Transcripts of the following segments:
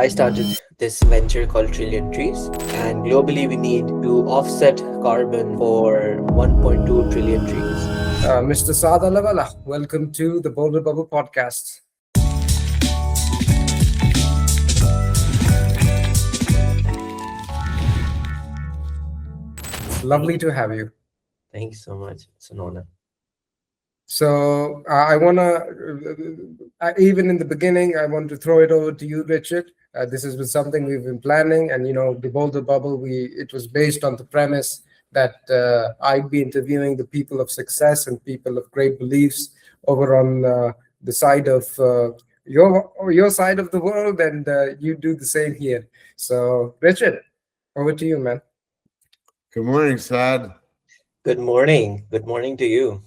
I started this venture called Trillion Trees, and globally we need to offset carbon for 1.2 trillion trees. Mr. Saad Allahwala, welcome to the Boulder Bubble podcast. It's lovely to have you. Thank you so much. It's an honor. So I want to, even in the beginning, I want to throw it over to you, Richard. This has been something we've been planning, and the Boulder Bubble. It was based on the premise that I'd be interviewing the people of success and people of great beliefs over on the side of your side of the world, and you do the same here. So, Richard, over to you, man. Good morning, Saad. Good morning. Good morning to you.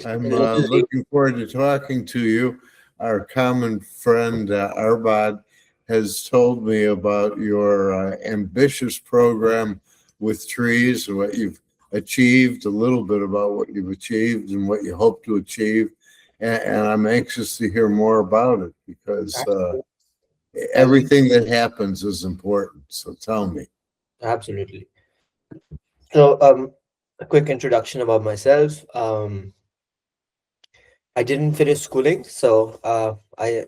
I'm looking forward to talking to you. Our common friend, Arbad, has told me about your ambitious program with trees and what you've achieved, a little bit about what you've achieved and what you hope to achieve. And I'm anxious to hear more about it because everything that happens is important. So tell me. Absolutely. So, a quick introduction about myself. I didn't finish schooling, so I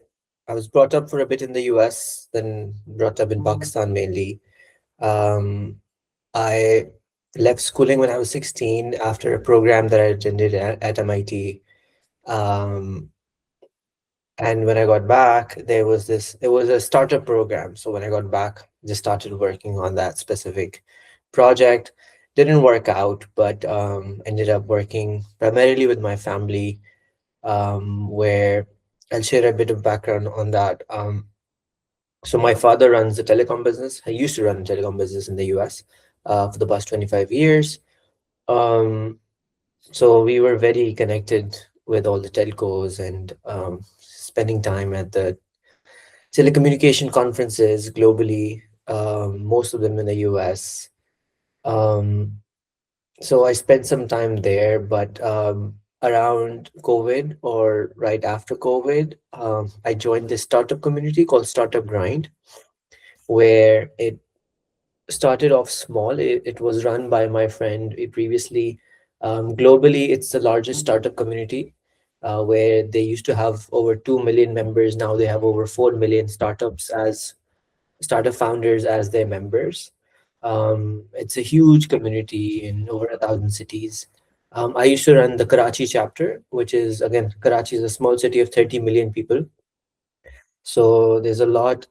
was brought up for a bit in the US, then brought up in Pakistan mainly. I left schooling when I was 16 after a program that I attended at MIT. And when I got back, it was a startup program. So when I got back, just started working on that specific project. Didn't work out, but ended up working primarily with my family, where I'll share a bit of background on that. So my father runs the telecom business. I used to run a telecom business in the US for the past 25 years. So we were very connected with all the telcos and spending time at the telecommunication conferences globally, most of them in the US. So I spent some time there, but around COVID or right after COVID, I joined this startup community called Startup Grind, where it started off small. It was run by my friend previously. Globally, it's the largest startup community, where they used to have over 2 million members. Now they have over 4 million startup founders as their members. It's a huge community in over 1,000 cities. I used to run the Karachi chapter, which is, again, Karachi is a small city of 30 million people. So there's a lot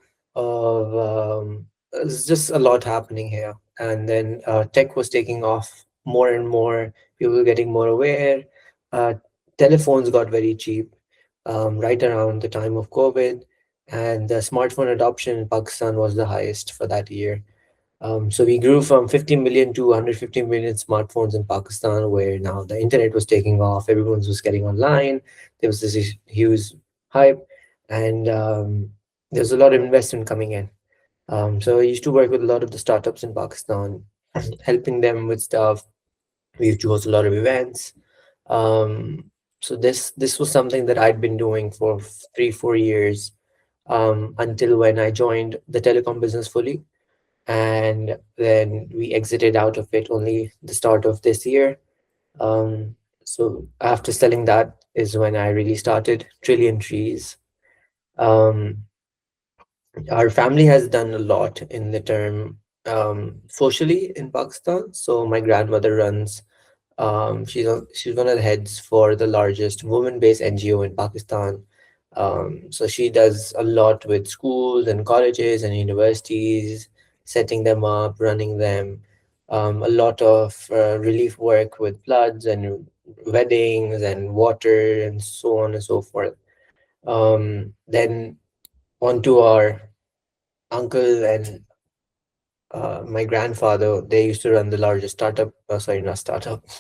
there's just a lot happening here. And then tech was taking off more and more. People were getting more aware. Telephones got very cheap right around the time of COVID. And the smartphone adoption in Pakistan was the highest for that year. So we grew from 50 million to 150 million smartphones in Pakistan, where now the internet was taking off. Everyone was getting online. There was this huge hype, and there's a lot of investment coming in. So I used to work with a lot of the startups in Pakistan, helping them with stuff. We used to host a lot of events. So this was something that I'd been doing for 3-4 years, until when I joined the telecom business fully. And then we exited out of it only the start of this year. So after selling that is when I really started Trillion Trees. Our family has done a lot in the term socially in Pakistan. So my grandmother runs, she's one of the heads for the largest women-based NGO in Pakistan. So she does a lot with schools and colleges and universities, setting them up, running them. A lot of relief work with floods and weddings and water and so on and so forth. Then on to our uncle and my grandfather. They used to run the largest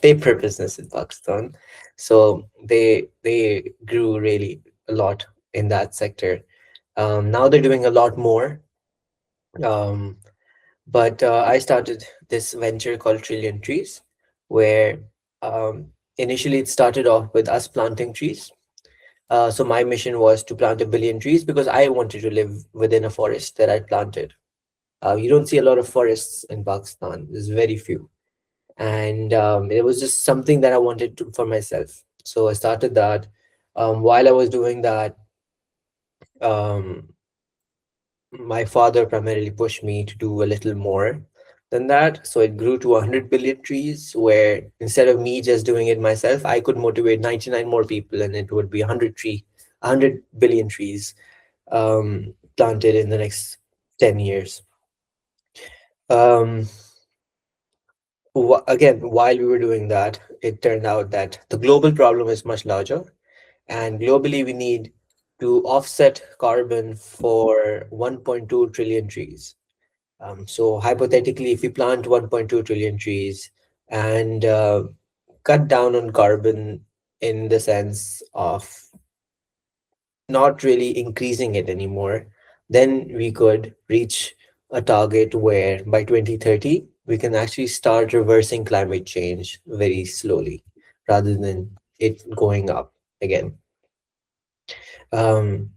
paper business in Pakistan. So they grew really a lot in that sector. Now they're doing a lot more. But I started this venture called Trillion Trees, where initially it started off with us planting trees. So my mission was to plant 1 billion trees because I wanted to live within a forest that I planted. You don't see a lot of forests in Pakistan. There's very few, and it was just something that I wanted to, for myself. So I started that. While I was doing that, um, my father primarily pushed me to do a little more than that. So it grew to 100 billion trees, where instead of me just doing it myself, I could motivate 99 more people, and it would be 100 billion trees planted in the next 10 years. Um, Again, while we were doing that, it turned out that the global problem is much larger, and globally, we need to offset carbon for 1.2 trillion trees. So hypothetically, if we plant 1.2 trillion trees and cut down on carbon in the sense of not really increasing it anymore, then we could reach a target where by 2030, we can actually start reversing climate change very slowly rather than it going up again. Um,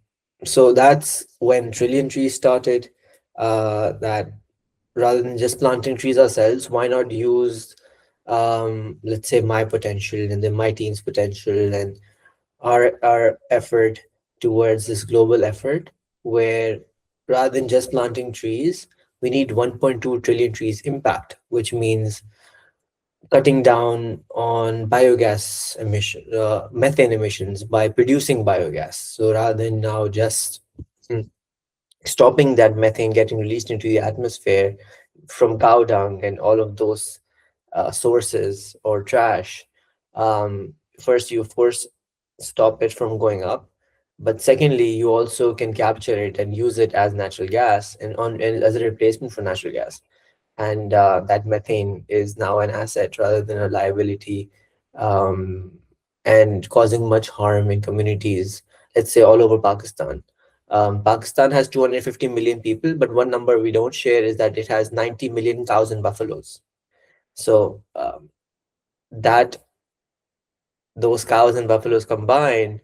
so that's when Trillion Trees started. That rather than just planting trees ourselves, why not use, let's say, my potential and then my team's potential and our effort towards this global effort, where rather than just planting trees, we need 1.2 trillion trees impact, which means cutting down on biogas emission, methane emissions by producing biogas. So rather than now just mm, stopping that methane getting released into the atmosphere from cow dung and all of those sources or trash, first you of course stop it from going up, but secondly you also can capture it and use it as natural gas and as a replacement for natural gas, and that methane is now an asset rather than a liability, um, and causing much harm in communities, let's say all over Pakistan. Pakistan has 250 million people, but one number we don't share is that it has 90 million cows and buffaloes. So that those cows and buffaloes combined,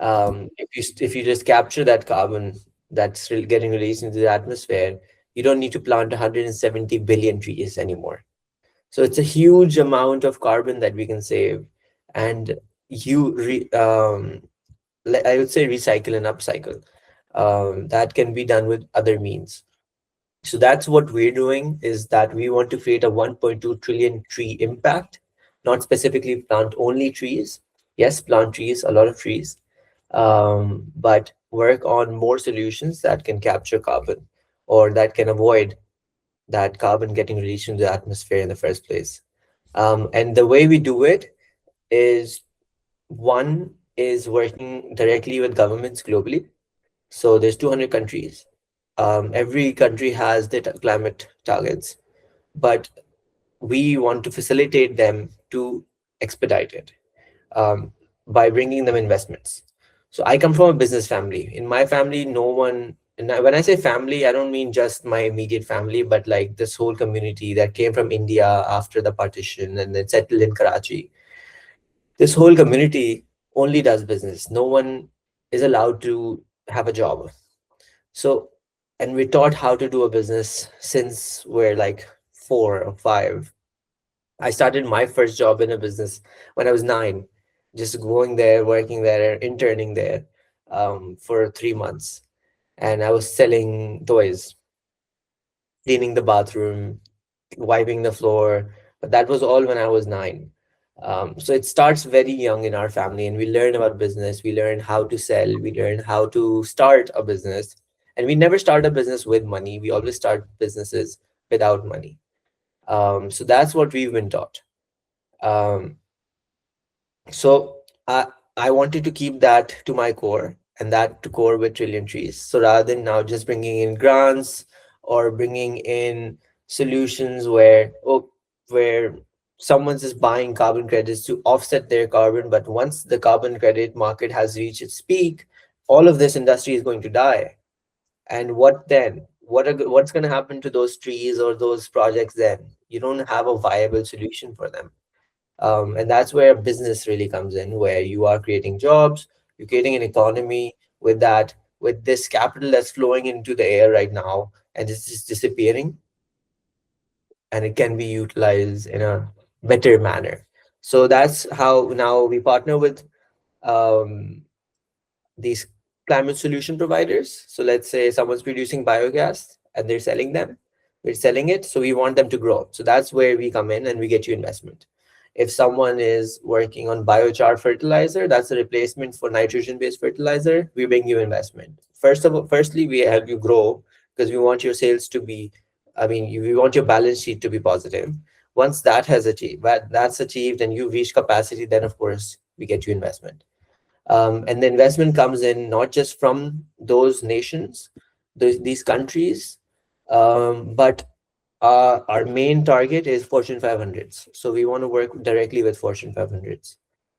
if you just capture that carbon that's getting released into the atmosphere, you don't need to plant 170 billion trees anymore. So it's a huge amount of carbon that we can save, and you I would say recycle and upcycle. That can be done with other means. So that's what we're doing, is that we want to create a 1.2 trillion tree impact, not specifically plant only trees. Yes, plant trees, a lot of trees, but work on more solutions that can capture carbon or that can avoid that carbon getting released into the atmosphere in the first place. And the way we do it is, one is working directly with governments globally. So there's 200 countries. Every country has their climate targets, but we want to facilitate them to expedite it, um, by bringing them investments. So I come from a business family. In my family, no one, and when I say family, I don't mean just my immediate family, but like this whole community that came from India after the partition and then settled in Karachi. This whole community only does business. No one is allowed to have a job. So, and we're taught how to do a business since we're like 4 or 5. I started my first job in a business when I was 9, just going there, working there, interning there, for 3 months. And I was selling toys, cleaning the bathroom, wiping the floor. But that was all when I was 9. So it starts very young in our family, and we learn about business. We learn how to sell. We learn how to start a business. And we never start a business with money. We always start businesses without money. So that's what we've been taught. Um, So I wanted to keep that to my core, and that to core with Trillion Trees. So rather than now just bringing in grants or bringing in solutions where someone's just buying carbon credits to offset their carbon, but once the carbon credit market has reached its peak, all of this industry is going to die. And what then? What's going to happen to those trees or those projects then? You don't have a viable solution for them, and that's where business really comes in, where you are creating jobs, You're creating an economy with that, with this capital that's flowing into the air right now, and it's just disappearing, and it can be utilized in a better manner. So that's how now we partner with um, these climate solution providers. So let's say someone's producing biogas and they're selling them. We're selling it, so we want them to grow. So that's where we come in and we get you investment. If someone is working on biochar fertilizer, that's a replacement for nitrogen-based fertilizer, we bring you investment. Firstly, we help you grow because we want your sales to be, we want your balance sheet to be positive. Once that's achieved and you've reached capacity, then of course we get you investment. And the investment comes in not just from those nations, these countries, but our main target is Fortune 500s. So we want to work directly with Fortune 500s.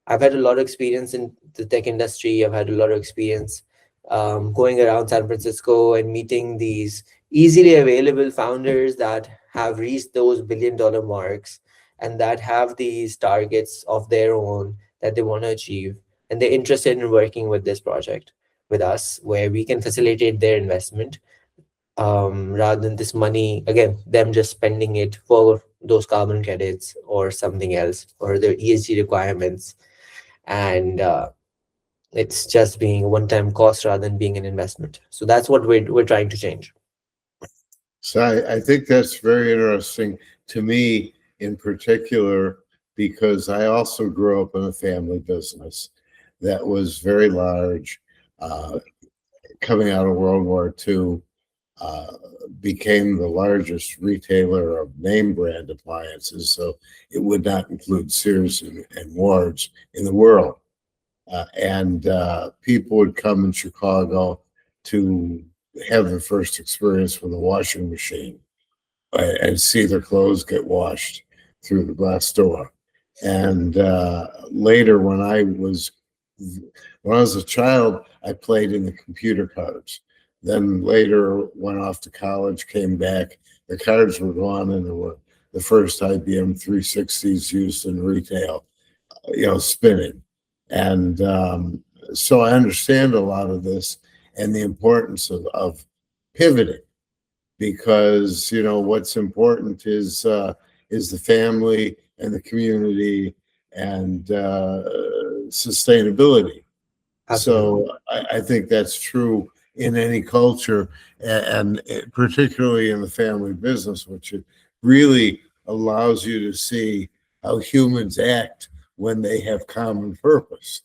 I've had a lot of experience in the tech industry. I've had a lot of experience going around San Francisco and meeting these easily available founders that have reached those $1 billion marks and that have these targets of their own that they want to achieve. And they're interested in working with this project with us, where we can facilitate their investment rather than this money, again, them just spending it for those carbon credits or something else or their ESG requirements. And it's just being a one-time cost rather than being an investment. So that's what we're trying to change. So I think that's very interesting to me in particular, because I also grew up in a family business that was very large. Coming out of World War II, became the largest retailer of name brand appliances, so it would not include Sears and Ward's in the world. And people would come in Chicago to have the first experience with a washing machine and see their clothes get washed through the glass door. And later, when I was a child, I played in the computer cards. Then later went off to college, came back. The cards were gone, and there were the first IBM 360s used in retail, spinning. And so I understand a lot of this and the importance of pivoting, because what's important is the family and the community and sustainability. Absolutely. So I think that's true in any culture, and particularly in the family business, which it really allows you to see how humans act when they have common purpose.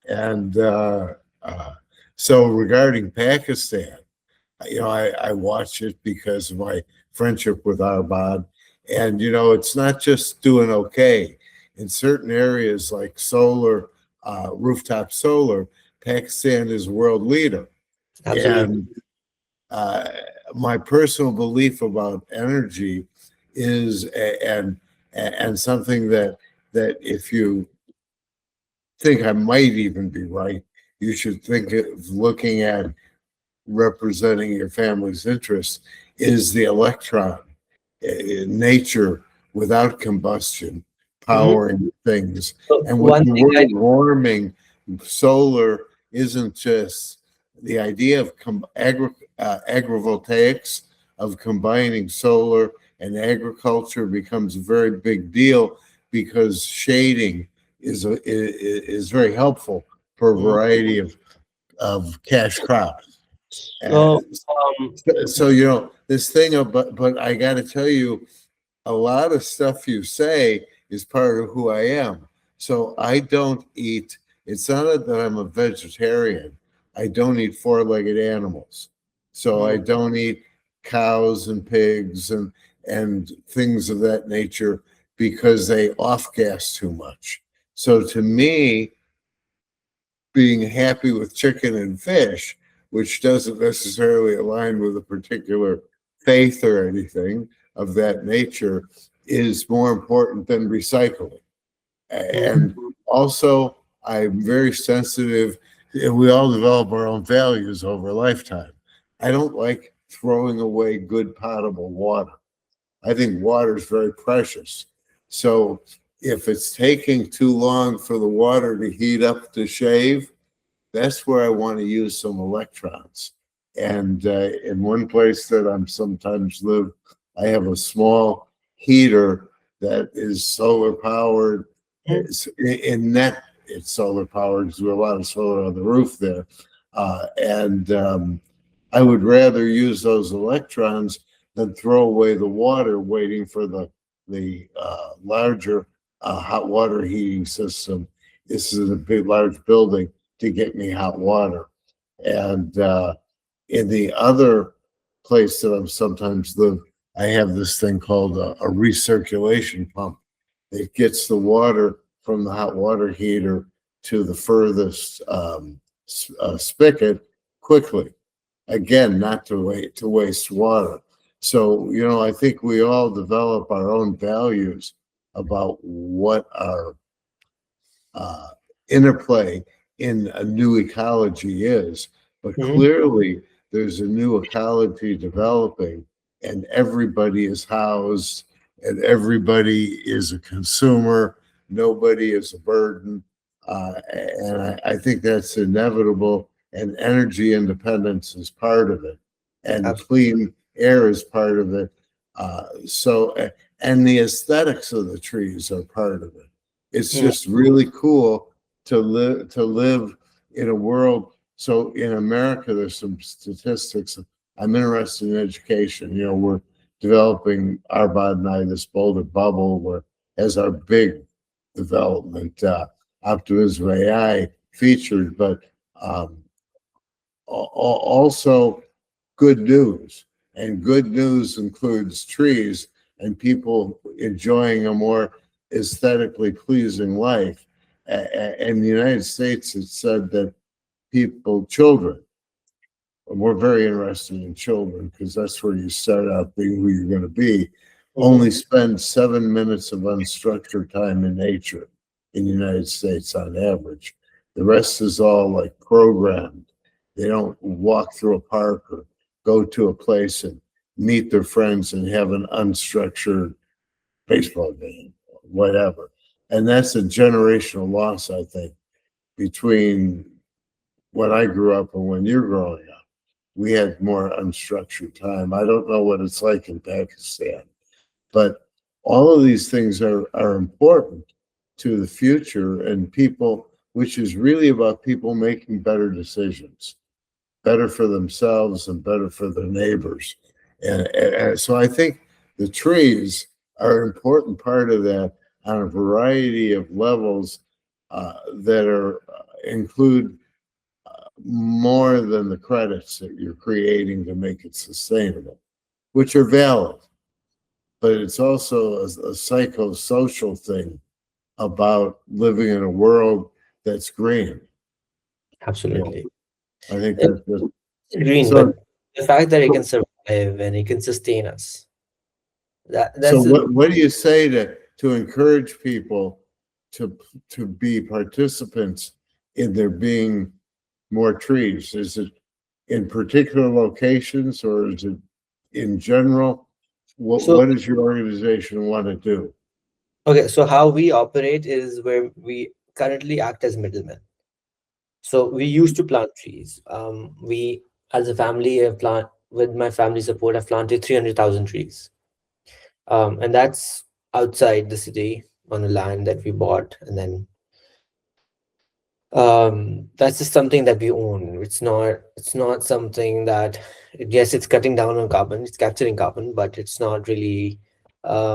And so regarding Pakistan, I watch it because of my friendship with Arbad. And, it's not just doing okay. In certain areas like solar, rooftop solar, Pakistan is world leader. Absolutely. And my personal belief about energy is, and something that if you think I might even be right, you should think of looking at representing your family's interests, is the electron, nature without combustion, powering things. So And with one the thing world warming, solar isn't just the idea of agrivoltaics, of combining solar and agriculture becomes a very big deal, because shading is very helpful for a variety of cash crops. so So this thing of, but I got to tell you, a lot of stuff you say is part of who I am. So I don't eat. It's not that I'm a vegetarian. I don't eat four-legged animals. So I don't eat cows and pigs and things of that nature, because they off-gas too much. So to me, being happy with chicken and fish, which doesn't necessarily align with a particular faith or anything of that nature, is more important than recycling. And also, I'm very sensitive, and we all develop our own values over a lifetime. I don't like throwing away good potable water. I think water is very precious. So if it's taking too long for the water to heat up to shave, that's where I want to use some electrons. And in one place that I'm sometimes live, I have a small heater that is solar powered. In net, it's solar powered because we have a lot of solar on the roof there. And I would rather use those electrons than throw away the water waiting for the larger hot water heating system. This is a big, large building to get me hot water. And in the other place that I'm sometimes live, I have this thing called a recirculation pump. It gets the water from the hot water heater to the furthest spigot quickly. Again, not to waste water. So, I think we all develop our own values about what our interplay in a new ecology is. But clearly, there's a new ecology developing, and everybody is housed, and everybody is a consumer. Nobody is a burden. And I think that's inevitable, and energy independence is part of it, and Absolutely. clean air is part of it. And the aesthetics of the trees are part of it. It's just really cool to live in a world. So in America, there's some statistics. I'm interested in education. We're developing, Arbad and I, this Boulder bubble, where as our big development, optimism AI featured, but also good news. And good news includes trees and people enjoying a more aesthetically pleasing life. In the United States, it's said that children, we're very interested in children because that's where you start out being who you're going to be, only spend 7 minutes of unstructured time in nature in the United States on average. The rest is all like programmed. They don't walk through a park or go to a place and meet their friends and have an unstructured baseball game, whatever. And that's a generational loss, I think, between when I grew up and when you're growing up. We had more unstructured time. I don't know what it's like in Pakistan, but all of these things are important to the future and people, which is really about people making better decisions, better for themselves and better for their neighbors. And so I think the trees are an important part of that on a variety of levels that include more than the credits that you're creating to make it sustainable, which are valid. But it's also a psychosocial thing about living in a world that's green. Absolutely. I think It's that's green, so. but the fact that it can survive and it can sustain us, So that's the what do you say to encourage people to be participants in there being more trees? Is it in particular locations or is it in general? so What does your organization want to do? okay. So how we operate is where we currently act as middlemen. So we used to plant trees. We, as a family, have plant with my family support, have planted 300,000 trees. And that's outside the city on the land that we bought, and then that's just something that we own. It's not something that, yes, it's cutting down on carbon, it's capturing carbon, but it's not really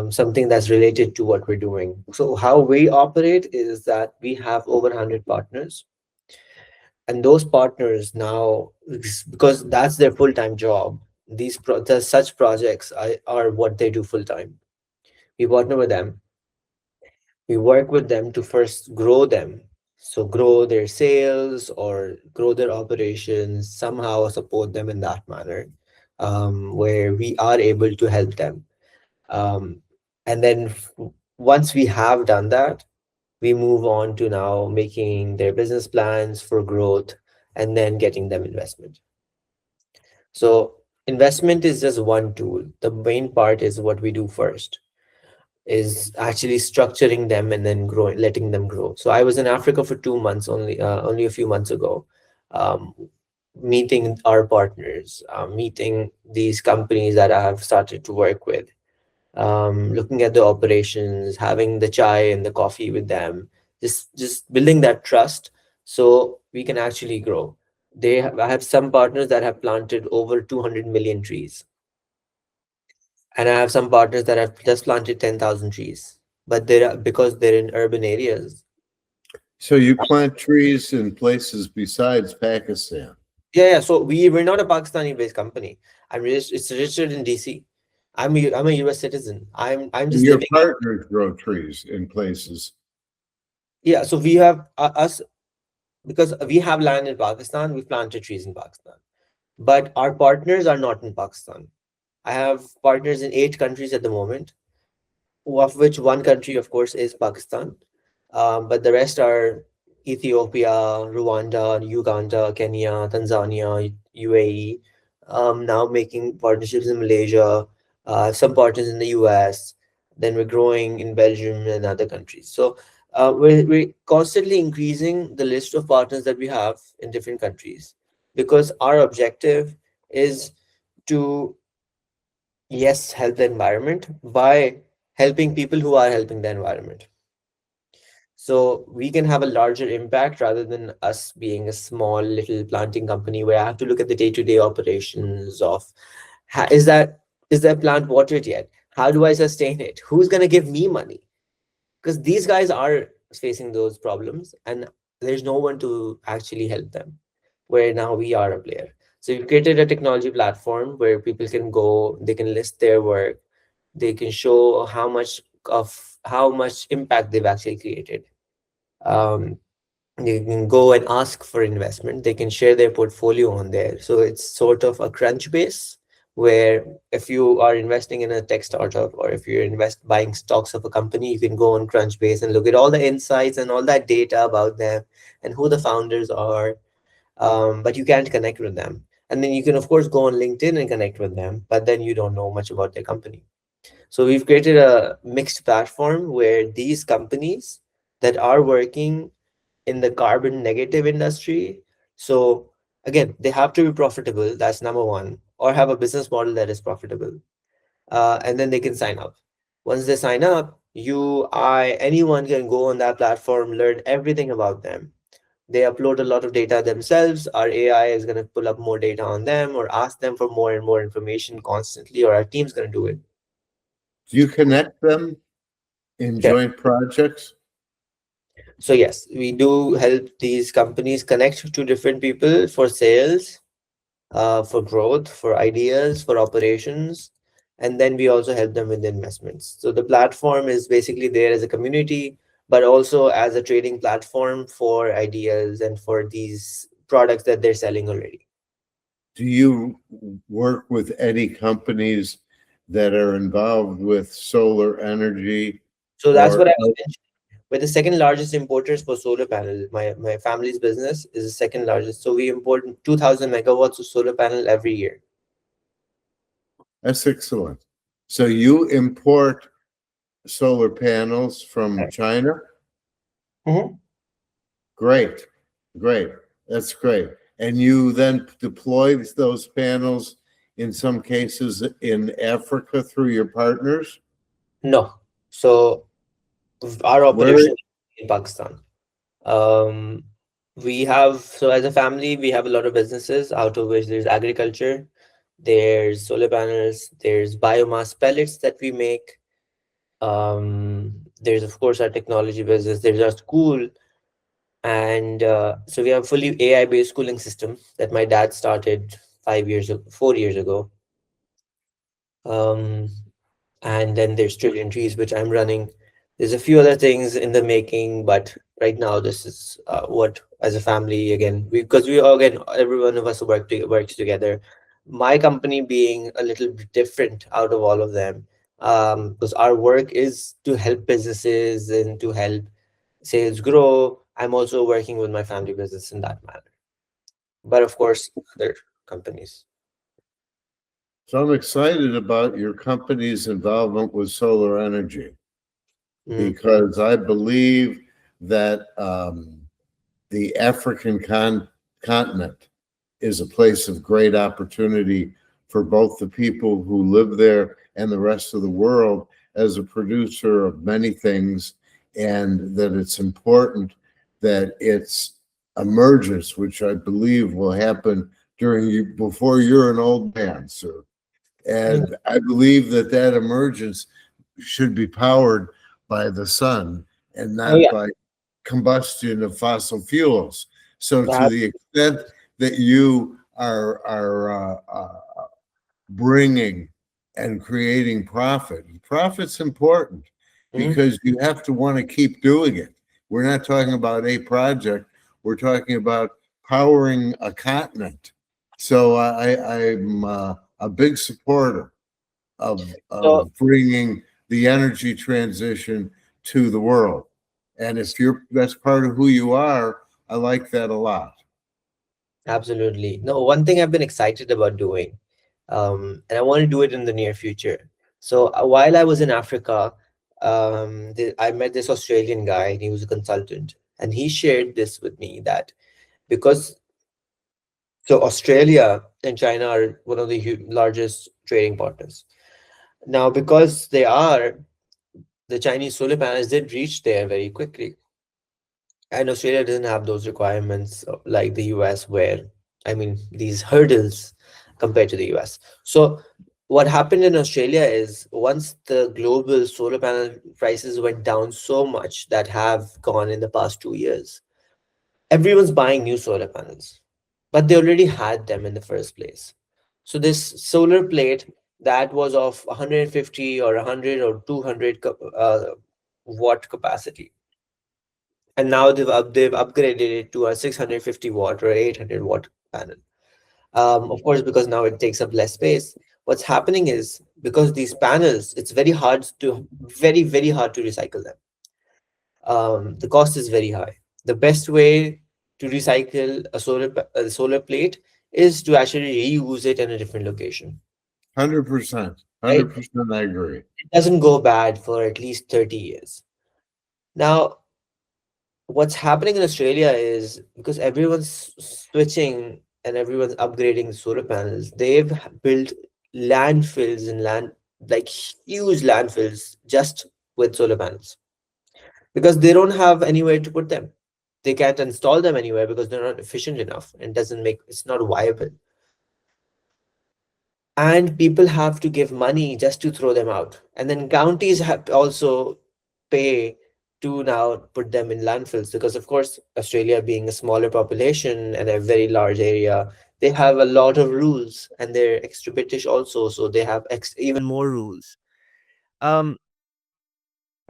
something that's related to what we're doing. So how we operate is that we have over 100 partners, and those partners now, because that's their full-time job, such projects are what they do full-time. We partner with them, we work with them to first grow them, so grow their sales or grow their operations, somehow support them in that manner, where we are able to help them, um, and then once we have done that, we move on to now making their business plans for growth and then getting them investment. So investment is just one tool. The main part is what we do first, is actually structuring them and then growing, letting them grow. So I was in Africa for 2 months only, only a few months ago. um, meeting our partners, meeting these companies that I have started to work with, looking at the operations, having the chai and the coffee with them, just building that trust so we can actually grow. I have some partners that have planted over 200 million trees, and I have some partners that have just planted 10,000 trees. But because they're in urban areas. So you plant trees in places besides Pakistan. Yeah. So we're not a Pakistani-based company. It's registered in DC. I'm a US citizen. I'm just Your living. partners grow trees in places. Yeah. So we have us because we have land in Pakistan. We've planted trees in Pakistan, but our partners are not in Pakistan. I have partners in 8 countries at the moment, of which one country, of course, is Pakistan. But the rest are Ethiopia, Rwanda, Uganda, Kenya, Tanzania, UAE. Now making partnerships in Malaysia, some partners in the US. Then we're growing in Belgium and other countries. So we're constantly increasing the list of partners that we have in different countries because our objective is to, yes, help the environment by helping people who are helping the environment. So we can have a larger impact rather than us being a small little planting company where I have to look at the day-to-day operations of ha- is that is that plant watered yet? How do I sustain it? Who's gonna give me money? Because these guys are facing those problems and there's no one to actually help them. Where now we are a player. So we created a technology platform where people can go, they can list their work, they can show how much impact they've actually created. um, you can go and ask for investment, they can share their portfolio on there, so it's sort of a crunch base where if you are investing in a tech startup or if you're buying stocks of a company, you can go on Crunchbase and look at all the insights and all that data about them and who the founders are. But you can't connect with them, and then you can of course go on LinkedIn and connect with them, but then you don't know much about their company. So we've created a mixed platform where these companies that are working in the carbon negative industry. So again, they have to be profitable. That's number one, or have a business model that is profitable. And then they can sign up. Once they sign up, anyone can go on that platform, learn everything about them. They upload a lot of data themselves. Our AI is going to pull up more data on them or ask them for more and more information constantly, or our team's going to do it. Do you connect them in Okay. joint projects? So yes, we do help these companies connect to different people for sales, for growth, for ideas, for operations, and then we also help them with the investments. So the platform is basically there as a community, but also as a trading platform for ideas and for these products that they're selling already. Do you work with any companies that are involved with solar energy So that's what or I was mentioning. We're the second largest importers for solar panels. My family's business is the second largest. So we import 2,000 megawatts of solar panel every year. that's excellent. So you import solar panels from China? Mhm. Great, great. That's great. And you then deploy those panels in some cases in Africa through your partners? No. So our Where operation in Pakistan. Um, we have, so as a family, we have a lot of businesses, out of which there's agriculture, there's solar panels, there's biomass pellets that we make. There's of course our technology business, there's our school, and so we have a fully AI based schooling system that my dad started 4 years ago. Um, and then there's Trillion Trees, which I'm running. There's a few other things in the making, but right now this is what, as a family, again, because we all, again, every one of us works together. My company being a little bit different out of all of them, because our work is to help businesses and to help sales grow. I'm also working with my family business in that manner, but of course, other companies. So I'm excited about your company's involvement with solar energy Mm. because I believe that the African continent is a place of great opportunity for both the people who live there and the rest of the world as a producer of many things, and that it's important that its emergence, which I believe will happen during you before you're an old man, sir. Mm. And I believe that that emergence should be powered by the sun and Oh not yeah. by combustion of fossil fuels. So, to That, the extent that you are bringing and creating profit, profit's important mhm. because you have to want to keep doing it. We're not talking about a project; we're talking about powering a continent. So, I'm a big supporter So of bringing the energy transition to the world. And if you're that's part of who you are, I like that a lot. absolutely. No, one thing I've been excited about doing, and I want to do it in the near future. So while I was in Africa, I met this Australian guy, and he was a consultant, and he shared this with me that because so Australia and China are one of the largest trading partners. Now, because they are, the Chinese solar panels did reach there very quickly. And Australia doesn't have those requirements like the US, where, I mean, these hurdles compared to the US. So, what happened in Australia is once the global solar panel prices went down so much that have gone in the past 2 years, everyone's buying new solar panels, but they already had them in the first place. So, this solar plate that was of 150 or 100 or 200 watt capacity, and now they've upgraded it to a 650 watt or 800 watt panel. Of course, because now it takes up less space. What's happening is because these panels, it's very hard to recycle them. The cost is very high. The best way to recycle a solar plate is to actually reuse it in a different location, 100%. right? 100% I agree. It doesn't go bad for at least 30 years. Now, what's happening in Australia is because everyone's switching and everyone's upgrading the solar panels, they've built landfills and like huge landfills just with solar panels because they don't have anywhere to put them. They can't install them anywhere because they're not efficient enough and it's not viable. And people have to give money just to throw them out. And then counties have also pay to now put them in landfills because, of course, Australia being a smaller population and a very large area, they have a lot of rules and they're extra British also, so they have even more rules. Um,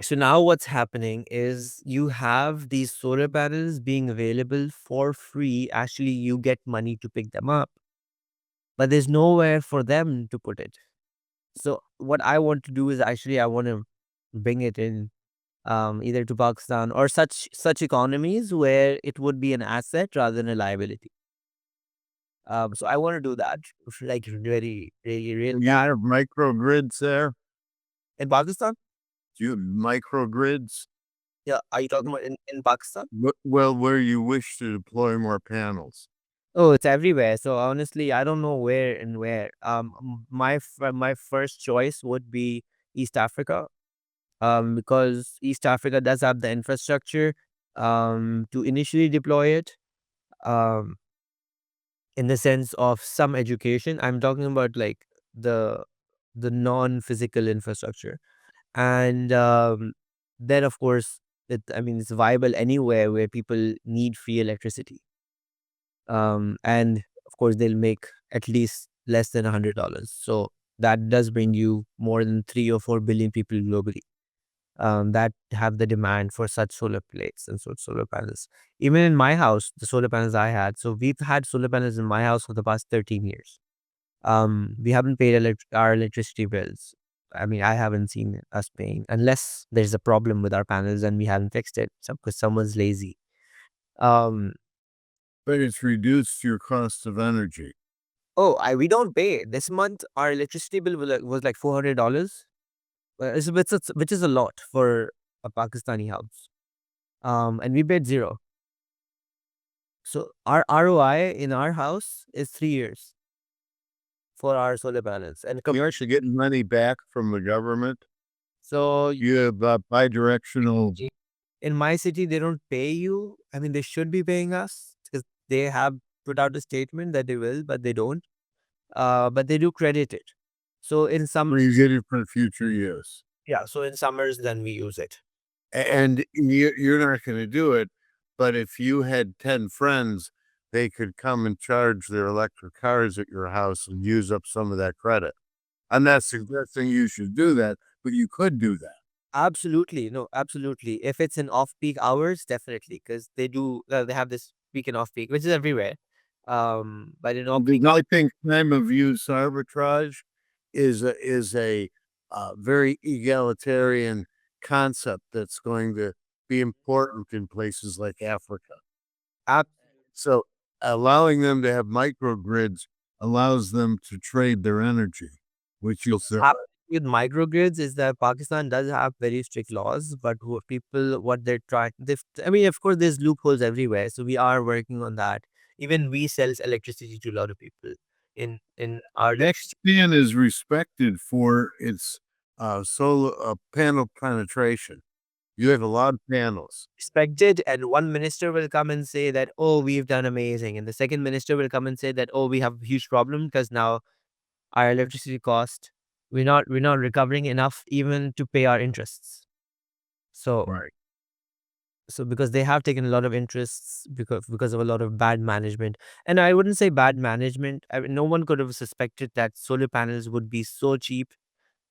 so now what's happening is you have these solar panels being available for free. Actually, you get money to pick them up, but there's nowhere for them to put it. So what I want to do is actually I want to bring it in either to Pakistan or such economies where it would be an asset rather than a liability. So I want to do that, like very, really, really. You have microgrids there? In Pakistan? Do you have microgrids? Yeah, are you talking about in Pakistan? Well, where you wish to deploy more panels. Oh, it's everywhere. So honestly, I don't know where and where. My first choice would be East Africa. Because East Africa does have the infrastructure to initially deploy it. Um, in the sense of some education, I'm talking about like the the non-physical infrastructure, and then of course I mean it's viable anywhere where people need free electricity. And of course they'll make at least less than $100, so that does bring you more than 3 or 4 billion people globally that have the demand for such solar plates and such solar panels. Even in my house, the solar panels I had, so we've had solar panels in my house for the past 13 years. We haven't paid our electricity bills. I mean, I haven't seen us paying unless there's a problem with our panels and we haven't fixed it because someone's lazy. Um, But it's reduced your cost of energy. we don't pay this month. Our electricity bill was like $400, which is a lot for a Pakistani house. And we paid zero. So our ROI in our house is 3 years for our solar panels. And You're actually getting money back from the government. so You have bidirectional. in my city, they don't pay you. I mean, they should be paying us because they have put out a statement that they will, but they don't. But they do credit it. So in some, You get it for future use. yeah, so in summers, then we use it. And you're not going to do it. But if you had 10 friends, they could come and charge their electric cars at your house and use up some of that credit. I'm not suggesting you should do that, but you could do that. Absolutely. No, absolutely. If it's in off-peak hours, definitely, because they do, they have this peak and off-peak, which is everywhere. But in off-peak, I think time of use arbitrage is a very egalitarian concept that's going to be important in places like Africa. ab- So allowing them to have microgrids allows them to trade their energy, which you'll say. happening with microgrids is that Pakistan does have very strict laws, but what they're trying, I mean, of course, there's loopholes everywhere. So we are working on that. Even we sell electricity to a lot of people in our Next Pan is respected for its solar panel penetration. You have a lot of panels. respected, and one minister will come and say that, oh, we've done amazing, and the second minister will come and say that, oh, we have a huge problem because now our electricity cost, we're not recovering enough even to pay our interests. So Right. because they have taken a lot of interests because of a lot of bad management. And I wouldn't say bad management. I mean, no one could have suspected that solar panels would be so cheap.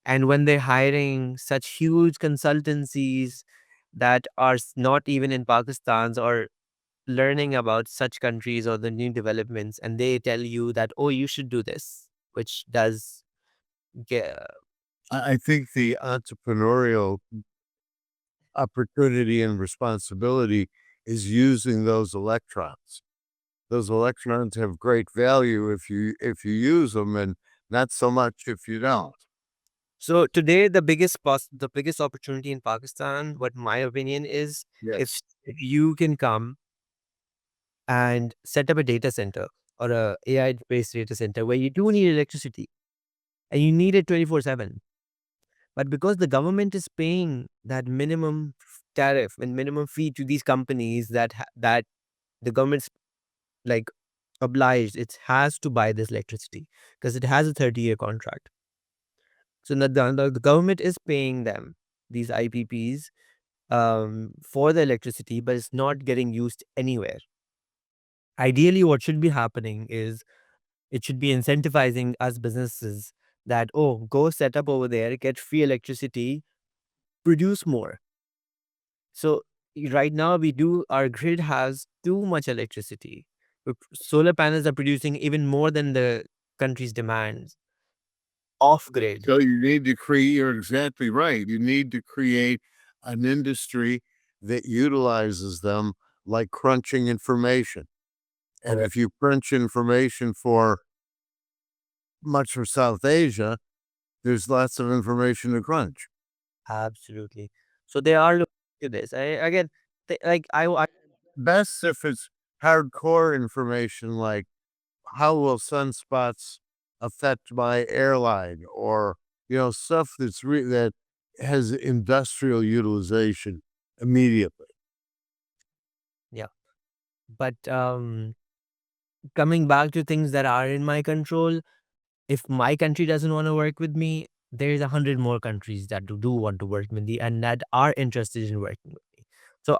And when they're hiring such huge consultancies that are not even in Pakistan's or learning about such countries or the new developments, and they tell you that, oh, you should do this, which does get, I think the entrepreneurial opportunity and responsibility is using those electrons. Those electrons have great value if you use them, and not so much if you don't. so today the biggest opportunity in Pakistan, what my opinion is, Yes. if you can come and set up a data center or a AI based data center where you do need electricity and you need it 24/7. But because the government is paying that minimum tariff and minimum fee to these companies that the government's like obliged, it has to buy this electricity because it has a 30-year contract. So the government is paying them, these IPPs, for the electricity, but it's not getting used anywhere. Ideally, what should be happening is it should be incentivizing us businesses that, oh, go set up over there, get free electricity, produce more. So right now our grid has too much electricity. Solar panels are producing even more than the country's demands off grid. So you need to create, you're exactly right. You need to create an industry that utilizes them, like crunching information. And if you crunch information for much of South Asia, there's lots of information to crunch. Absolutely. So they are looking at this. Again, I Best if it's hardcore information like how will sunspots affect my airline, or stuff that has industrial utilization immediately. yeah. But coming back to things that are in my control, if my country doesn't want to work with me, there's 100 more countries that do want to work with me and that are interested in working with me. So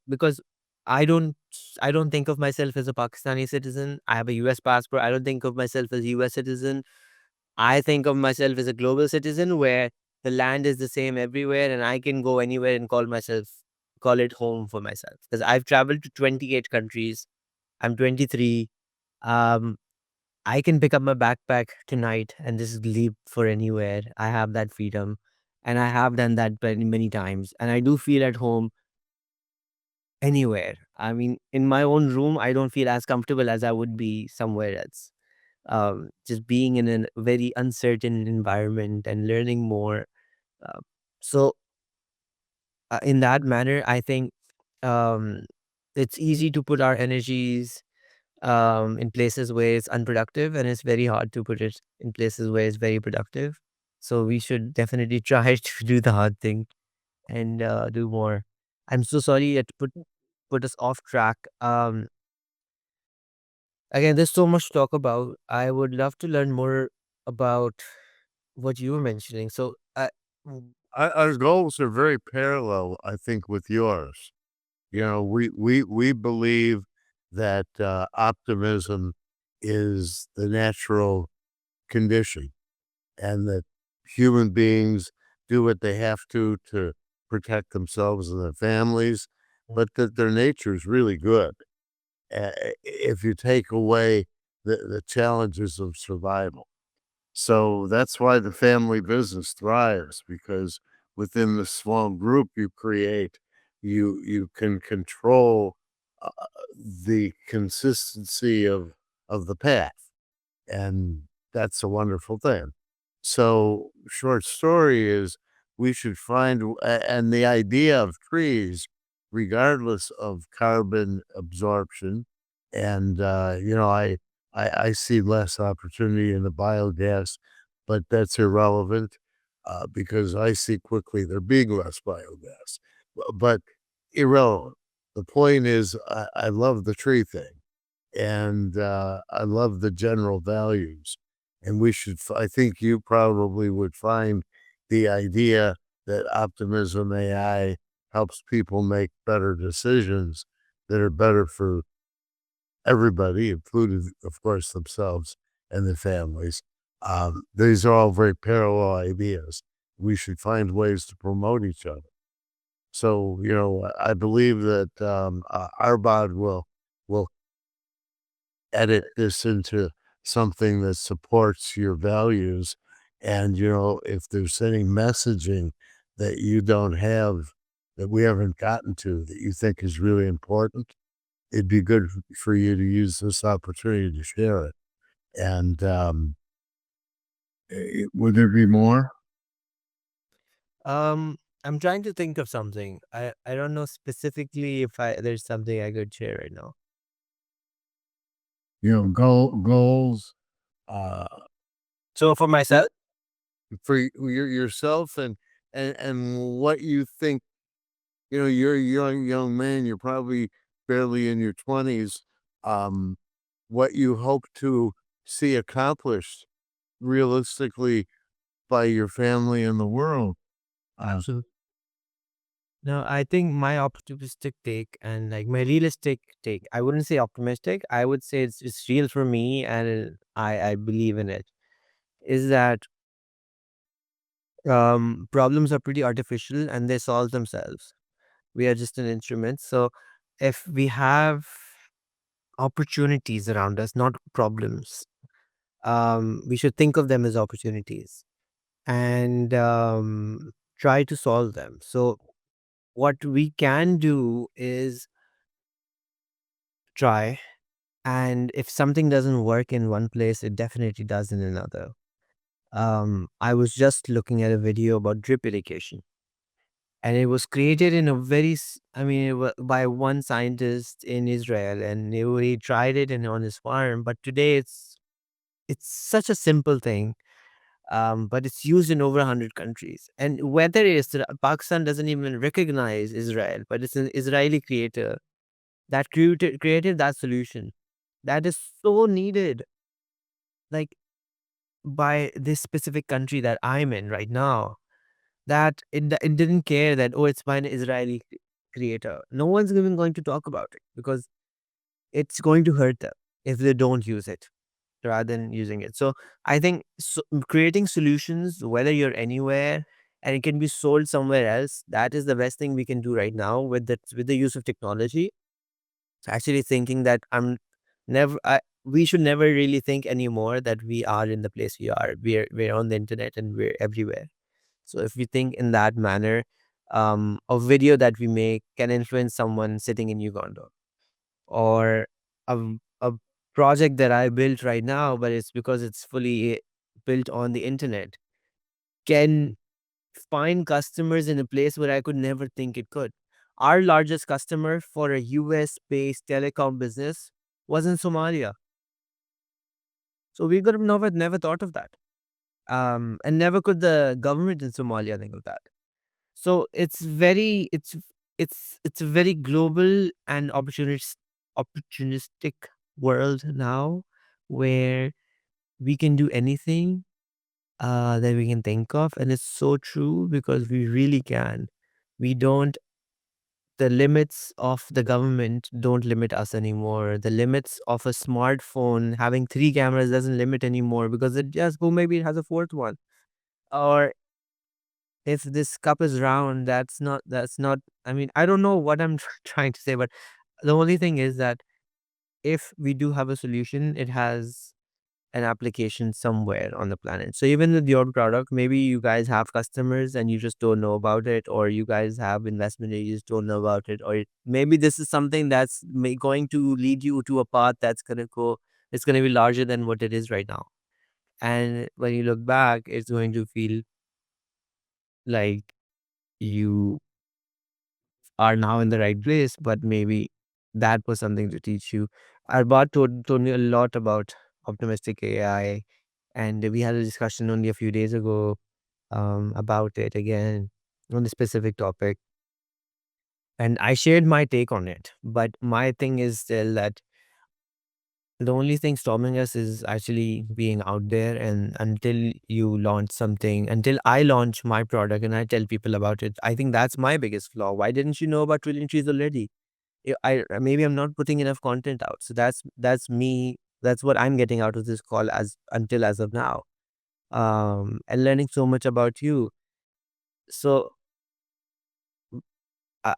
because I don't I don't think of myself as a Pakistani citizen. I have a US passport. I don't think of myself as a US citizen. I think of myself as a global citizen where the land is the same everywhere and I can go anywhere and call it home for myself. Because I've traveled to 28 countries. I'm 23. Um, I can pick up my backpack tonight and just leave for anywhere. I have that freedom. And I have done that many times. And I do feel at home anywhere. I mean, in my own room, I don't feel as comfortable as I would be somewhere else. Just being in a very uncertain environment and learning more. So, in that manner, I think um, it's easy to put our energies in places where it's unproductive, and it's very hard to put it in places where it's very productive. So we should definitely try to do the hard thing and do more. I'm so sorry that put us off track. Again, there's so much to talk about. I would love to learn more about what you were mentioning. So, Our goals are very parallel, I think, with yours. We believe that optimism is the natural condition, and that human beings do what they have to protect themselves and their families, but that their nature is really good. If you take away the challenges of survival. So that's why the family business thrives, because within the small group you create, you can control uh, the consistency of the path, and that's a wonderful thing. So, short story is we should and the idea of trees, regardless of carbon absorption, and I see less opportunity in the biogas, but that's irrelevant because I see quickly there being less biogas, but irrelevant. The point is, I love the tree thing, and I love the general values. And I think you probably would find the idea that optimism AI helps people make better decisions that are better for everybody, including, of course, themselves and their families. These are all very parallel ideas. We should find ways to promote each other. So, I believe that Arbad will edit this into something that supports your values. And, if there's any messaging that you don't have, that we haven't gotten to, that you think is really important, it'd be good for you to use this opportunity to share it. And would there be more? I'm trying to think of something. I don't know specifically if there's something I could share right now. Goals uh, So for myself, for yourself, and what you think. You're a young man. You're probably barely in your 20s. Um, what you hope to see accomplished realistically by your family and the world. absolutely. No, I think my optimistic take and like my realistic take, I wouldn't say optimistic. I would say it's real for me, and I believe in it. Is that problems are pretty artificial and they solve themselves. We are just an instrument. So if we have opportunities around us, not problems, we should think of them as opportunities and try to solve them. So what we can do is try, and if something doesn't work in one place, it definitely does in another. I was just looking at a video about drip irrigation, and it was created in a I mean, by one scientist in Israel, and he tried it on his farm. But today, it's such a simple thing, but it's used in over 100 countries. And whether it's Pakistan doesn't even recognize Israel, but it's an Israeli creator that created that solution that is so needed, like by this specific country that I'm in right now. That it didn't care that, oh, it's by an Israeli creator. No one's even going to talk about it because it's going to hurt them if they don't use it rather than using it. So I think creating solutions, whether you're anywhere and it can be sold somewhere else, that is the best thing we can do right now with the use of technology. Actually thinking that we should never really think anymore that we are in the place we are. We're on the internet and we're everywhere. So if we think in that manner, a video that we make can influence someone sitting in Uganda, or a project that I built right now, but it's because it's fully built on the internet, can find customers in a place where I could never think it could. Our largest customer for a US-based telecom business was in Somalia. So we could have never thought of that. And never could the government in Somalia think of that. So it's a very global and opportunistic world now, where we can do anything that we can think of, and it's so true because we really can. We don't The limits of the government don't limit us anymore. The limits of a smartphone having three cameras doesn't limit anymore, because it just, well, maybe it has a fourth one. Or if this cup is round, that's not, I mean, I don't know what I'm trying to say, but the only thing is that if we do have a solution, it has an application somewhere on the planet. So even with your product, maybe you guys have customers and you just don't know about it, or you guys have investment and you just don't know about it, or maybe this is something that's going to lead you to a path that's it's going to be larger than what it is right now. And when you look back, it's going to feel like you are now in the right place, but maybe that was something to teach you. Arbad told me a lot about optimistic AI, and we had a discussion only a few days ago about it again on the specific topic. And I shared my take on it, but my thing is still that the only thing stopping us is actually being out there. And until you launch something, until I launch my product and I tell people about it, I think that's my biggest flaw. Why didn't you know about Trillion Trees already? Maybe I'm not putting enough content out. So that's me. That's what I'm getting out of this call as of now. And learning so much about you. So uh,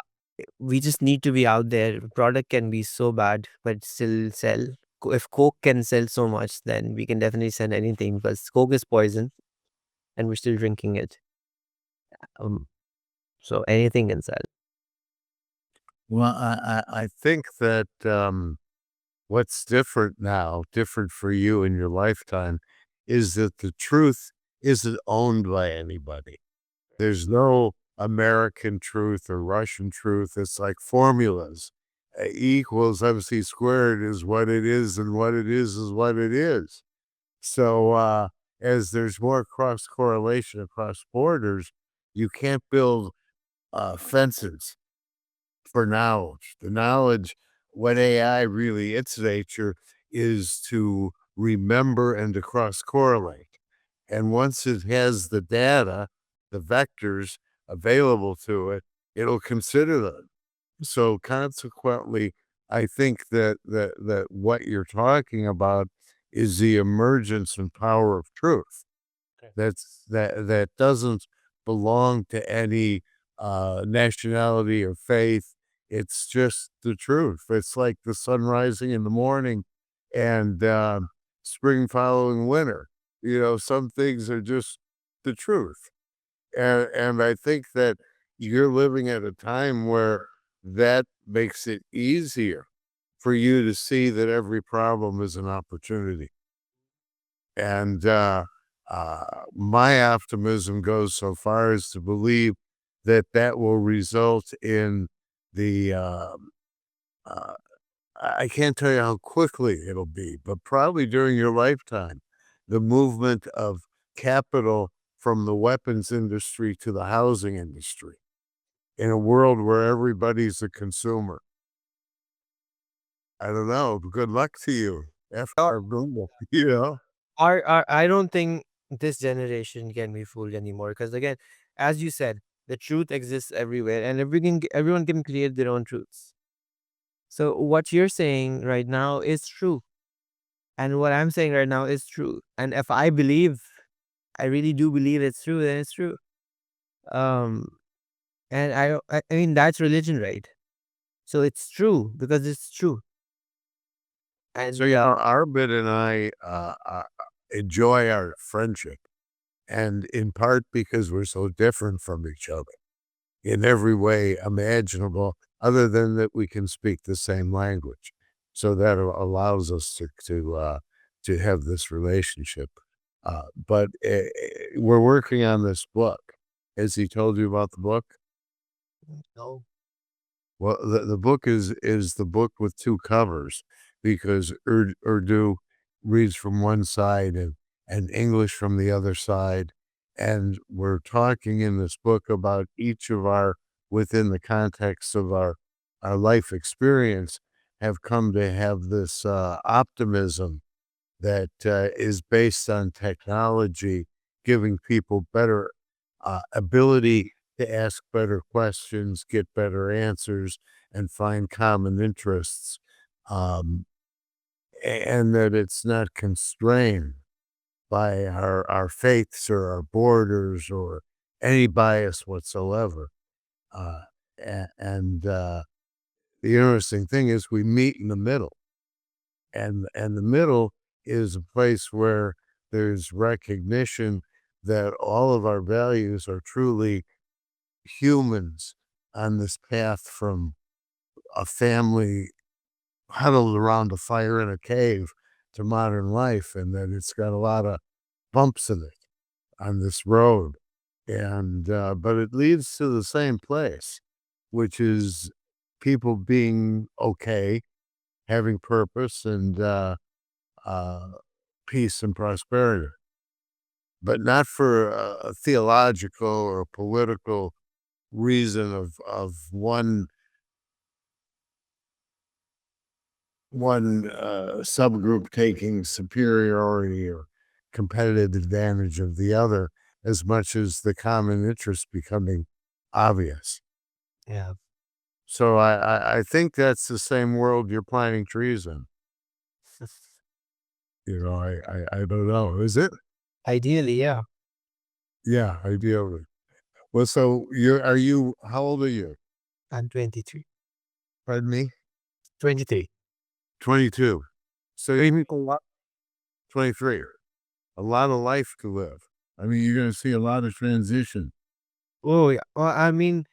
we just need to be out there. Product can be so bad, but still sell. If Coke can sell so much, then we can definitely sell anything, because Coke is poison and we're still drinking it. Um, so anything can sell. Well, I think that what's different now, different for you in your lifetime, is that the truth isn't owned by anybody. There's no American truth or Russian truth. It's like formulas. E equals MC squared is what it is, and what it is what it is. So as there's more cross correlation across borders, you can't build fences for knowledge. The knowledge, what AI really, its nature is to remember and to cross correlate. And once it has the data, the vectors available to it, it'll consider them. So consequently, I think that what you're talking about is the emergence and power of truth. Okay. That doesn't belong to any nationality or faith. It's just the truth. It's like the sun rising in the morning and spring following winter. Some things are just the truth. And I think that you're living at a time where that makes it easier for you to see that every problem is an opportunity. And my optimism goes so far as to believe that will result in the uh, I can't tell you how quickly it'll be, but probably during your lifetime, the movement of capital from the weapons industry to the housing industry in a world where everybody's a consumer. I don't know. Good luck to you. Or, You know. I don't think this generation can be fooled anymore, because again, as you said, the truth exists everywhere, and everyone can create their own truths. So what you're saying right now is true, and what I'm saying right now is true. And if I really do believe it's true, then it's true. Um, and I mean, that's religion, right? So it's true because it's true. And So yeah, Arbit and I enjoy our friendship, and in part because we're so different from each other in every way imaginable, other than that we can speak the same language. So that allows us to have this relationship. But we're working on this book. Has he told you about the book? no, Well, the book is the book with two covers because Urdu reads from one side and English from the other side. And we're talking in this book about each of our, within the context of our life experience, have come to have this optimism that is based on technology, giving people better ability to ask better questions, get better answers, and find common interests, um, and that it's not constrained by our faiths or our borders or any bias whatsoever. Uh, and the interesting thing is we meet in the middle, and the middle is a place where there's recognition that all of our values are truly humans on this path from a family huddled around a fire in a cave to modern life, and that it's got a lot of bumps in it on this road. And but it leads to the same place, which is people being okay, having purpose and uh, peace and prosperity, but not for a theological or political reason of one subgroup taking superiority or competitive advantage of the other, as much as the common interest becoming obvious. Yeah. So I think that's the same world you're planting trees in. You know, I don't know. Is it? Ideally, yeah. Yeah, ideally. Well, so how old are you? I'm 23. Pardon me? 23. 22. So you need a lot, 23. A lot of life to live. I mean, you're going to see a lot of transition. Oh, yeah. Well, I mean,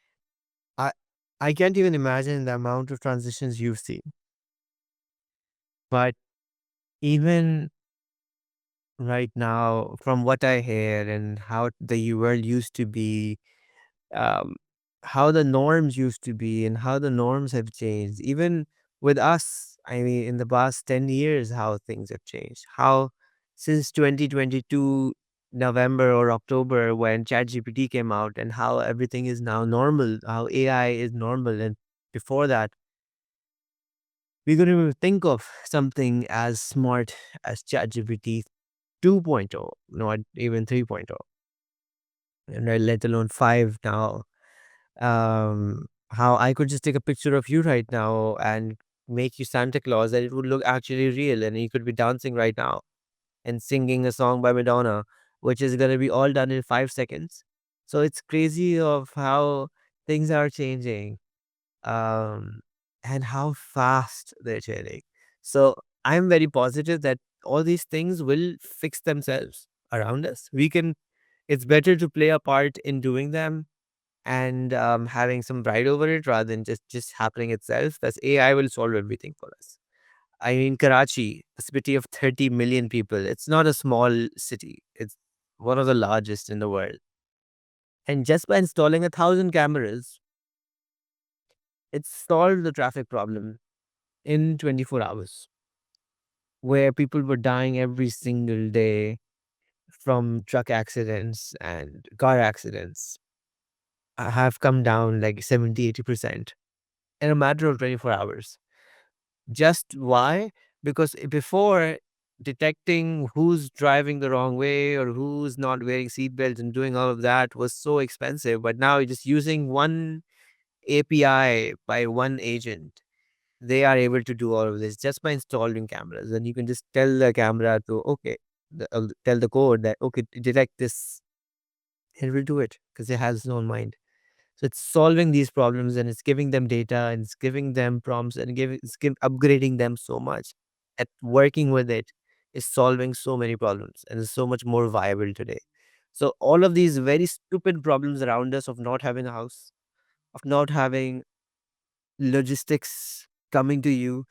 I I can't even imagine the amount of transitions you've seen. But even right now, from what I hear and how the world used to be, um, how the norms used to be, and how the norms have changed, even with us, I mean, in the past 10 years, how things have changed. How since 2022, November or October, when ChatGPT came out, and how everything is now normal, how AI is normal. And before that, we couldn't even think of something as smart as ChatGPT 2.0, not even 3.0, and let alone 5 now. How I could just take a picture of you right now and make you Santa Claus, and it would look actually real, and you could be dancing right now and singing a song by Madonna, which is gonna be all done in 5 seconds. So it's crazy of how things are changing, um, and how fast they're changing. So I'm very positive that all these things will fix themselves around us. We can. It's better to play a part in doing them and having some pride over it rather than just happening itself. That's AI will solve everything for us. I mean, Karachi, a city of 30 million people. It's not a small city. It's one of the largest in the world. And just by installing 1,000 cameras, it solved the traffic problem in 24 hours, where people were dying every single day from truck accidents and car accidents. Have come down like 70-80% in a matter of 24 hours. Just why? Because before, detecting who's driving the wrong way or who's not wearing seatbelts and doing all of that was so expensive. But now just using one API by one agent, they are able to do all of this just by installing cameras. And you can just tell the camera to, okay, tell the code that, okay, detect this, and it will do it because it has its own mind. So it's solving these problems, and it's giving them data, and it's giving them prompts, and upgrading them so much. At working with it is solving so many problems, and is so much more viable today. So all of these very stupid problems around us of not having a house, of not having logistics coming to you,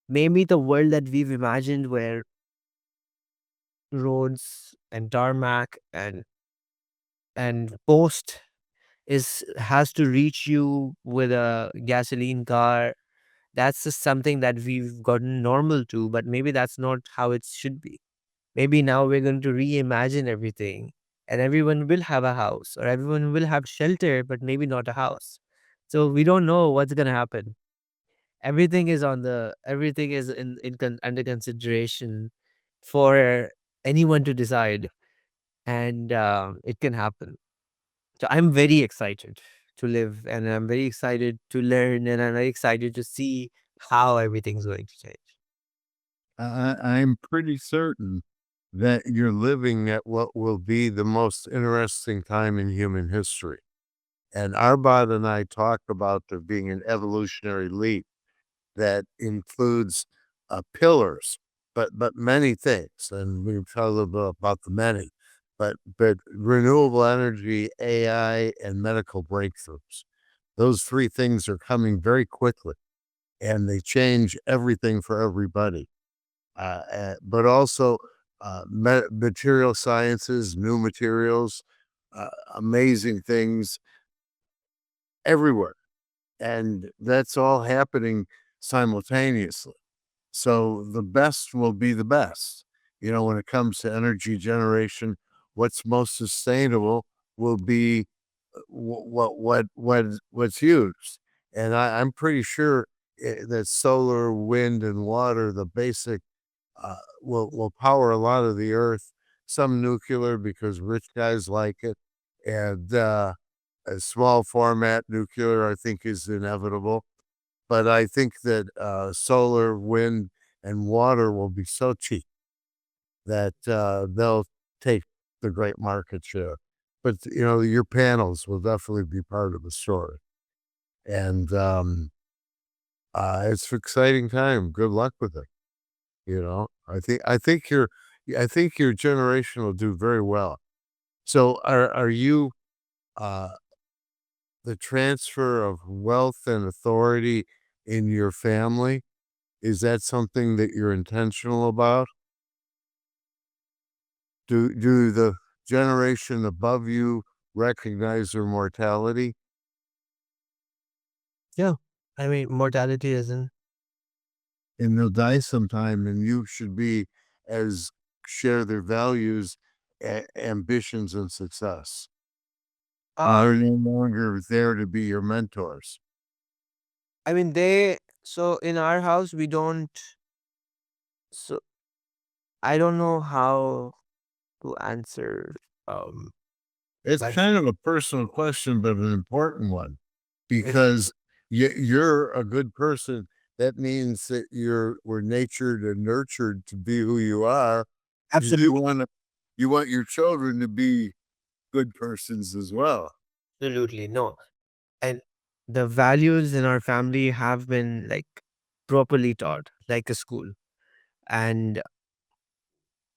maybe the world that we've imagined where roads and tarmac and post has to reach you with a gasoline car. That's just something that we've gotten normal to, but maybe that's not how it should be. Maybe now we're going to reimagine everything, and everyone will have a house, or everyone will have shelter, but maybe not a house. So we don't know what's going to happen. Everything is under consideration for anyone to decide, and it can happen. So I'm very excited to live, and I'm very excited to learn, and I'm very excited to see how everything's going to change. I'm pretty certain that you're living at what will be the most interesting time in human history. And Arbad and I talked about there being an evolutionary leap that includes pillars, but many things, and we can talk a little bit about the many. But renewable energy, AI, and medical breakthroughs. Those three things are coming very quickly, and they change everything for everybody. But also material sciences, new materials, amazing things everywhere. And that's all happening simultaneously. So the best will be the best. When it comes to energy generation, what's most sustainable will be what's used. And I'm pretty sure that solar, wind, and water, the basic, will power a lot of the earth. Some nuclear because rich guys like it, and a small format nuclear, I think, is inevitable. But I think that solar, wind, and water will be so cheap that they'll take the great market share. But your panels will definitely be part of the story, and it's an exciting time. Good luck with it. I think your generation will do very well. So are you uh the transfer of wealth and authority in your family? Is that something that you're intentional about? Do the generation above you recognize their mortality? Yeah. I mean, mortality isn't. And they'll die sometime, and you should be as share their values, ambitions, and success. Uh, They're no longer there to be your mentors. I mean, so in our house, we don't, so I don't know how to answer. Um, It's but kind of a personal question, but an important one, if because you're a good person. That means that were natured and nurtured to be who you are. You absolutely, want to, you want your children to be good persons as well. absolutely no. And the values in our family have been like properly taught, like a school, and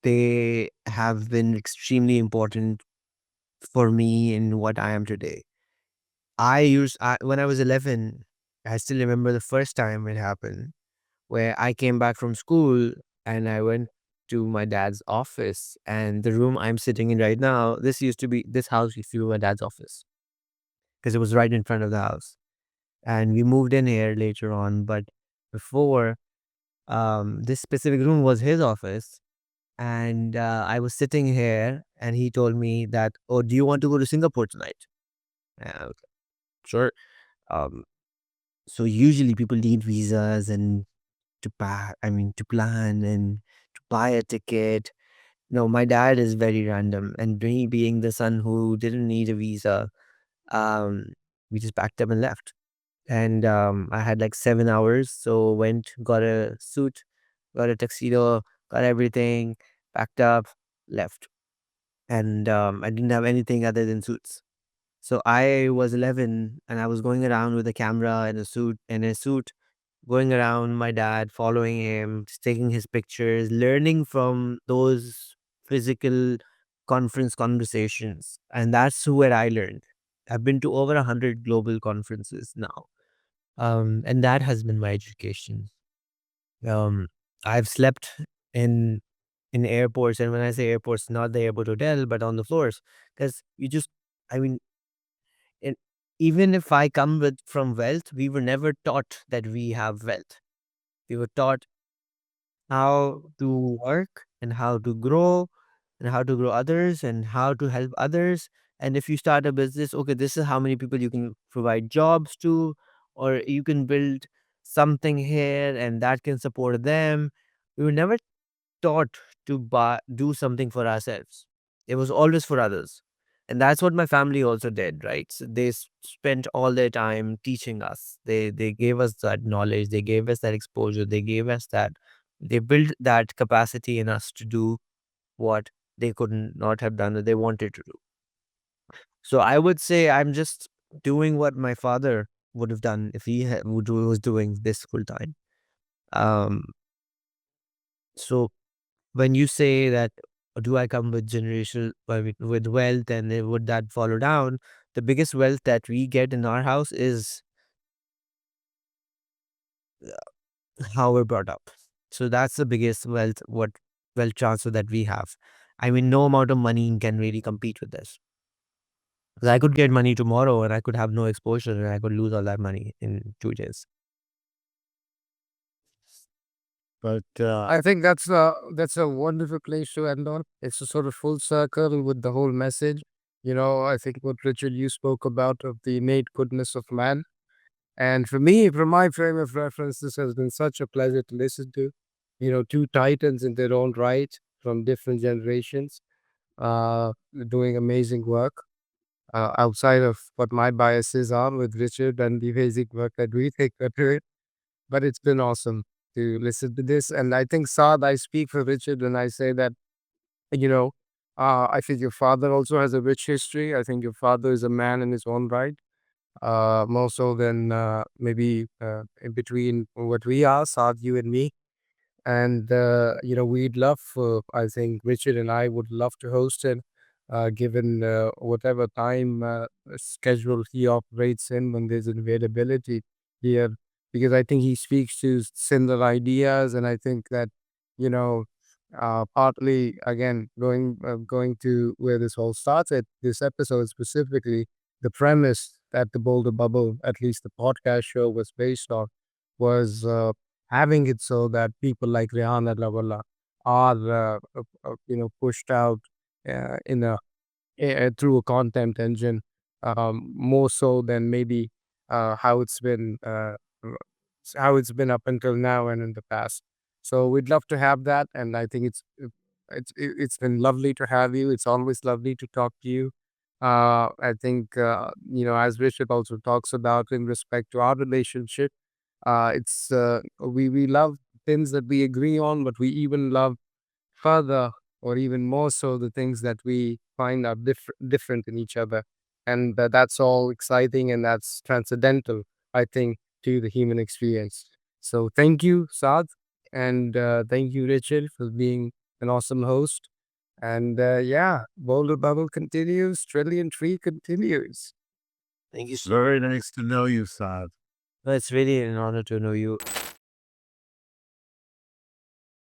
they have been extremely important for me in what I am today. When I was 11, I still remember the first time it happened, where I came back from school and I went to my dad's office, and the room I'm sitting in right now, this house used to be my dad's office because it was right in front of the house. And we moved in here later on, but before, this specific room was his office. And I was sitting here, and he told me that, "Oh, do you want to go to Singapore tonight?" Okay, sure. Um, so usually people need visas and to plan and to buy a ticket. No, my dad is very random, and me being the son who didn't need a visa, um, we just packed up and left. And I had like 7 hours, so went, got a suit, got a tuxedo, got everything, packed up, left. And I didn't have anything other than suits. So I was 11, and I was going around with a camera and a suit, going around my dad, following him, just taking his pictures, learning from those physical conference conversations. And that's where I learned. I've been to over 100 global conferences now. And that has been my education. Um, I've slept in airports, and when I say airports, not the airport hotel, but on the floors, because I mean, even if I come from wealth, we were never taught that we have wealth. We were taught how to work and how to grow and how to grow others and how to help others. And if you start a business, okay, this is how many people you can provide jobs to, or you can build something here and that can support them. We were never taught to do something for ourselves. It was always for others. And that's what my family also did, right? So they spent all their time teaching us. They gave us that knowledge, they gave us that exposure, they gave us that, they built that capacity in us to do what they could not have done that they wanted to do. So I would say I'm just doing what my father would have done if he was doing this full time. Um, so when you say that, do I come with generational, I mean, with wealth, and would that follow down? The biggest wealth that we get in our house is how we're brought up. So that's the biggest wealth transfer that we have. I mean, no amount of money can really compete with this. 'Cause I could get money tomorrow and I could have no exposure and I could lose all that money in 2 days. But I think that's a wonderful place to end on. It's a sort of full circle with the whole message. I think what Richard you spoke about of the innate goodness of man. And for me, from my frame of reference, this has been such a pleasure to listen to. Two titans in their own right from different generations, uh, doing amazing work. Outside of what my biases are with Richard and the amazing work that we think are doing. But it's been awesome to listen to this. And I think, Saad, I speak for Richard when I say that, you know, I think your father also has a rich history. I think your father is a man in his own right, more so than maybe in between what we are, Saad, you and me. And, we'd love, I think Richard and I would love to host it, given whatever time schedule he operates in when there's availability here, because I think he speaks to similar ideas. And I think that, you know, partly, again, going to where this all started, this episode specifically, the premise that the Boulder Bubble, at least the podcast show, was based on was having it so that people like Saad Allahwala are pushed out in a through a content engine, more so than maybe how it's been up until now and in the past. So we'd love to have that, and I think it's been lovely to have you. It's always lovely to talk to you. I think as Richard also talks about in respect to our relationship, it's we love things that we agree on, but we even love further or even more so the things that we find are different in each other, and that's all exciting and that's transcendental, I think, to the human experience. So thank you, Saad, and thank you, Richard, for being an awesome host. And yeah, Boulder Bubble continues, Trillion Tree continues. thank you. Very nice to know you, Saad. It's really an honor to know you.